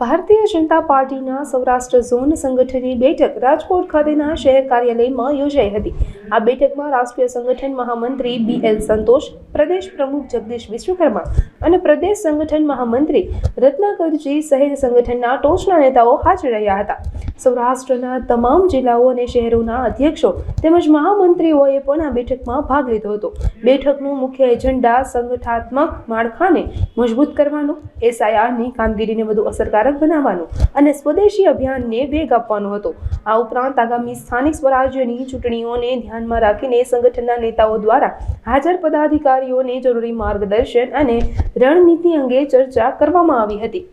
ભારતીય જનતા પાર્ટીના સૌરાષ્ટ્ર ઝોન સંગઠનની બેઠક રાજકોટ ખાતેના શહેર કાર્યાલયમાં યોજાઈ હતી। આ બેઠકમાં રાષ્ટ્રીય સંગઠન મહામંત્રી BL સંતોષ, પ્રદેશ પ્રમુખ જગદીશ વિશ્વકર્મા અને પ્રદેશ સંગઠન મહામંત્રી રત્નાકરજી સહિત સંગઠનના ટોચના નેતાઓ હાજર રહ્યા હતા। સૌરાષ્ટ્રના તમામ જિલ્લાઓ અને શહેરોના અધ્યક્ષો તેમજ મહામંત્રીઓએ પણ આ બેઠકમાં ભાગ લીધો હતો। બેઠકનું મુખ્ય એજન્ડા સંગઠનાત્મક માળખાને મજબૂત કરવાનો, SIRની કામગીરીને વધુ અસરકારક બનાવવાનું અને સ્વદેશી અભિયાનને વેગ આપવાનો હતો। આ ઉપરાંત આગામી સ્થાનિક સ્વરાજ્યની ચૂંટણીઓને ધ્યાનમાં રાખીને સંગઠનના નેતાઓ દ્વારા હાજર પદાધિકારીઓને જરૂરી માર્ગદર્શન અને રણનીતિ અંગે ચર્ચા કરવામાં આવી હતી।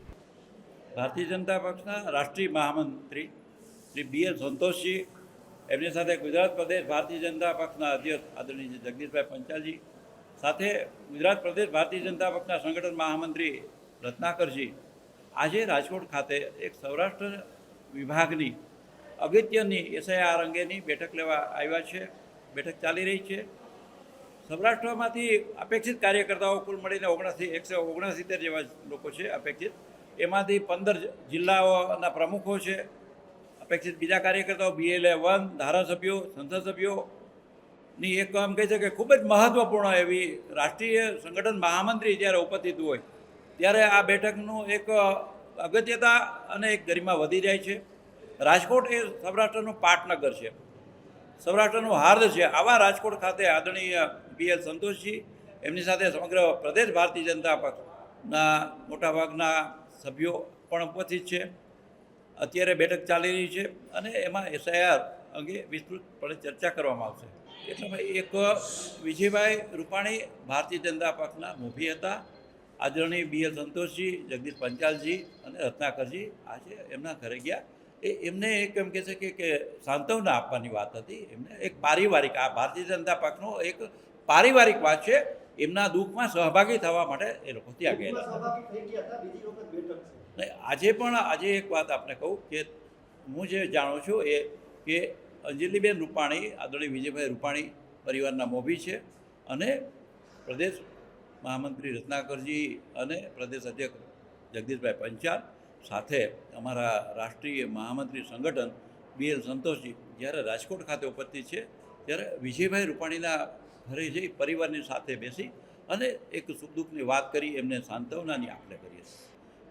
ભારતીય જનતા પક્ષના રાષ્ટ્રીય મહામંત્રી શ્રી BL સંતોષજી, એમની સાથે ગુજરાત પ્રદેશ ભારતીય જનતા પક્ષના અધ્યક્ષ આદરણીય જગદીશભાઈ પંચાલજી, સાથે ગુજરાત પ્રદેશ ભારતીય જનતા પક્ષના સંગઠન મહામંત્રી રત્નાકરજી આજે રાજકોટ ખાતે એક સૌરાષ્ટ્ર વિભાગની અગત્યની SIR અંગેની બેઠક લેવા આવ્યા છે। બેઠક ચાલી રહી છે। સૌરાષ્ટ્રમાંથી અપેક્ષિત કાર્યકર્તાઓ કુલ મળીને 169 જેવા લોકો છે અપેક્ષિત। એમાંથી 15 જિલ્લાઓના પ્રમુખો છે અપેક્ષિત। બીજા કાર્યકર્તાઓ BLA1 ધારાસભ્યો, સંસદ સભ્યોની એક આમ કહે છે કે ખૂબ જ મહત્ત્વપૂર્ણ એવી રાષ્ટ્રીય સંગઠન મહામંત્રી જ્યારે ઉપસ્થિત હોય ત્યારે આ બેઠકનું એક અગત્યતા અને એક ગરિમા વધી જાય છે। રાજકોટ એ સૌરાષ્ટ્રનું પાટનગર છે, સૌરાષ્ટ્રનું હાર્દ છે। આવા રાજકોટ ખાતે આદરણીય BL સંતોષજી, એમની સાથે સમગ્ર પ્રદેશ ભારતીય જનતા પક્ષના મોટાભાગના સભ્યો પણ ઉપસ્થિત છે। અત્યારે બેઠક ચાલી રહી છે અને એમાં SIR અંગે વિસ્તૃતપણે ચર્ચા કરવામાં આવશે। એટલે એક વિજયભાઈ રૂપાણી ભારતીય જનતા પક્ષના મોભી હતા। આદરણીય BL સંતોષજી, જગદીશ પંચાલજી અને રત્નાકરજી આજે એમના ઘરે ગયા। એમને એક એમ કહે છે કે સાંત્વના આપવાની વાત હતી। એમને એક પારિવારિક, આ ભારતીય જનતા પક્ષનો એક પારિવારિક વાત છે। એમના દુઃખમાં સહભાગી થવા માટે એ લોકો ત્યાં ગયેલા હતા। આજે એક વાત આપને કહું કે હું જે જાણું છું એ કે અંજલિબેન રૂપાણી આદરણીય વિજયભાઈ રૂપાણી પરિવારના મોભી છે અને પ્રદેશ મહામંત્રી રત્નાકરજી અને પ્રદેશ અધ્યક્ષ જગદીશભાઈ પંચાલ સાથે અમારા રાષ્ટ્રીય મહામંત્રી સંગઠન BL સંતોષજી જ્યારે રાજકોટ ખાતે ઉપસ્થિત છે ત્યારે વિજયભાઈ રૂપાણીના ઘરે જઈ પરિવારની સાથે બેસી અને એક સુખ દુઃખની વાત કરી, એમને સાંત્વનાની આપણે કરીએ।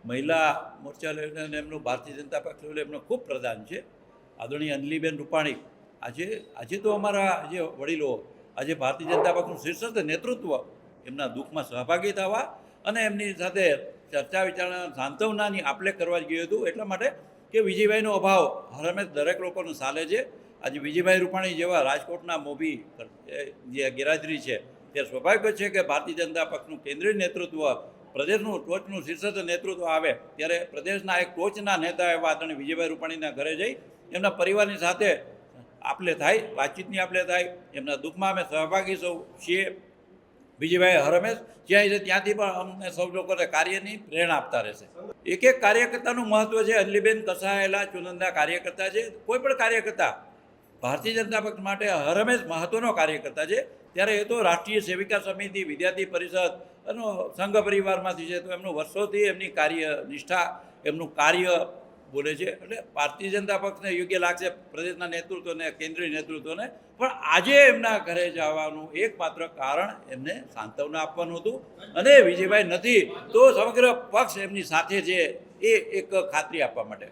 મહિલા મોરચા લઈને એમનું ભારતીય જનતા પક્ષ એમનો ખૂબ પ્રધાન છે આદરણીય અંજલિબેન રૂપાણી। આજે તો અમારા જે વડીલો આજે ભારતીય જનતા પક્ષનું શીર્ષસ્થ નેતૃત્વ એમના દુઃખમાં સહભાગી થવા અને એમની સાથે ચર્ચા વિચારણા સાંત્વનાની આપલે કરવા ગયું હતું એટલા માટે કે વિજયભાઈનો અભાવ હરમેશ દરેક લોકોને સાલે છે। આજે વિજયભાઈ રૂપાણી જેવા રાજકોટના મોભી જે ગેરહાજરી છે ત્યારે સ્વાભાવિક છે કે ભારતીય જનતા પક્ષનું કેન્દ્રીય નેતૃત્વ, પ્રદેશનું ટોચનું શીર્ષસ્થ નેતૃત્વ આવે ત્યારે પ્રદેશના એક ટોચના નેતા એવા આદરણીય વિજયભાઈ રૂપાણીના ઘરે જઈ એમના પરિવારની સાથે આપલે થાય, વાતચીતની આપલે થાય। એમના દુઃખમાં અમે સહભાગી સૌ છીએ। વિજયભાઈ હરમેશ જ્યાં છે ત્યાંથી પણ અમને સૌ લોકોને કાર્યની પ્રેરણા આપતા રહેશે। એક એક કાર્યકર્તાનું મહત્ત્વ છે। અંજલિબેન કસાયેલા ચુનંદા કાર્યકર્તા છે। કોઈ પણ કાર્યકર્તા ભારતીય જનતા પક્ષ માટે હરમેશ મહત્ત્વનો કાર્યકર્તા છે। ત્યારે એ તો રાષ્ટ્રીય સેવિકા સમિતિ, વિદ્યાર્થી પરિષદ અને સંઘ પરિવારમાંથી છે, તો એમનું વર્ષોથી એમની કાર્ય નિષ્ઠા, એમનું કાર્ય બોલે છે। એટલે ભારતીય જનતા પક્ષને યોગ્ય લાગશે પ્રદેશના નેતૃત્વને, કેન્દ્રીય નેતૃત્વને, પણ આજે એમના ઘરે જવાનું એકમાત્ર કારણ એમને સાંત્વના આપવાનું હતું અને વિજયભાઈ નથી તો સમગ્ર પક્ષ એમની સાથે છે એ એક ખાતરી આપવા માટે।